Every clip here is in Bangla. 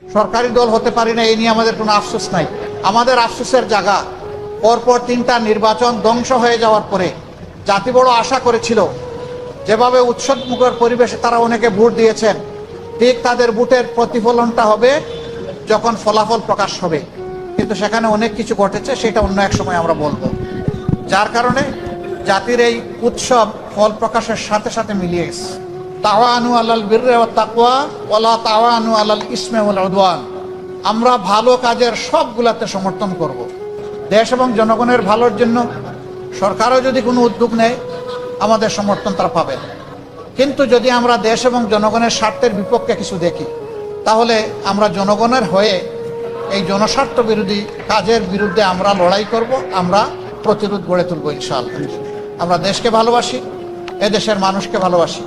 সরকারি দল হতে পারি না, এই নিয়ে আমাদের কোনো আফসোস নাই। আমাদের আফসোসের জায়গা, পরপর 3টা নির্বাচন ধ্বংস হয়ে যাওয়ার পরে জাতি বড় আশা করেছিল, যেভাবে উৎসবমুখর পরিবেশে তারা অনেকে ভোট দিয়েছেন, ঠিক তাদের ভোটের প্রতিফলনটা হবে যখন ফলাফল প্রকাশ হবে। কিন্তু সেখানে অনেক কিছু ঘটেছে, সেটা অন্য এক সময় আমরা বলবো। যার কারণে জাতির এই উৎসব ফল প্রকাশের সাথে সাথে মিলিয়ে গেছে। তাওয়ানু আলাল বিররি ওয়াত তাকওয়া ওয়ালা তাওয়ানু আলাল ইসমি ওয়াল উদওয়ান। আমরা ভালো কাজের সবগুলাতে সমর্থন করব। দেশ এবং জনগণের ভালোর জন্য সরকারও যদি কোনো উদ্যোগ নেয়, আমাদের সমর্থন তারা পাবেন। কিন্তু যদি আমরা দেশ এবং জনগণের স্বার্থের বিপক্ষে কিছু দেখি, তাহলে আমরা জনগণের হয়ে এই জনস্বার্থ বিরোধী কাজের বিরুদ্ধে আমরা লড়াই করব, আমরা প্রতিরোধ গড়ে তুলব ইনশাআল্লাহ। আমরা দেশকে ভালোবাসি, এদেশের মানুষকে ভালোবাসি।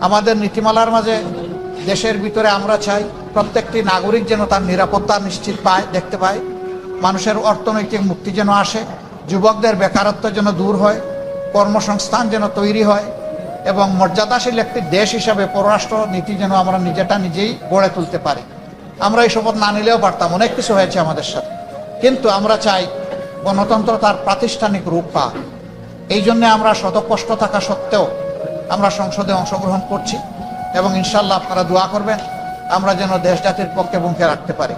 আমাদের নীতিমালার মাঝে দেশের ভিতরে আমরা চাই প্রত্যেকটি নাগরিক যেন তার নিরাপত্তা নিশ্চিত পায়, দেখতে পায়। মানুষের অর্থনৈতিক মুক্তি যেন আসে, যুবকদের বেকারত্ব যেন দূর হয়, কর্মসংস্থান যেন তৈরি হয়, এবং মর্যাদাশীল একটি দেশ হিসাবে পররাষ্ট্র নীতি যেন আমরা নিজেই গড়ে তুলতে পারি। আমরা এই শপথ না নিলেও পারতাম, অনেক কিছু হয়েছে আমাদের সাথে, কিন্তু আমরা চাই গণতন্ত্র তার প্রাতিষ্ঠানিক রূপ পাক। এই জন্য আমরা শত কষ্ট থাকা সত্ত্বেও আমরা সংসদে অংশগ্রহণ করছি, এবং ইনশাল্লাহ আপনারা দোয়া করবেন আমরা যেন দেশ জাতির পক্ষে ভূমিকা রাখতে পারি।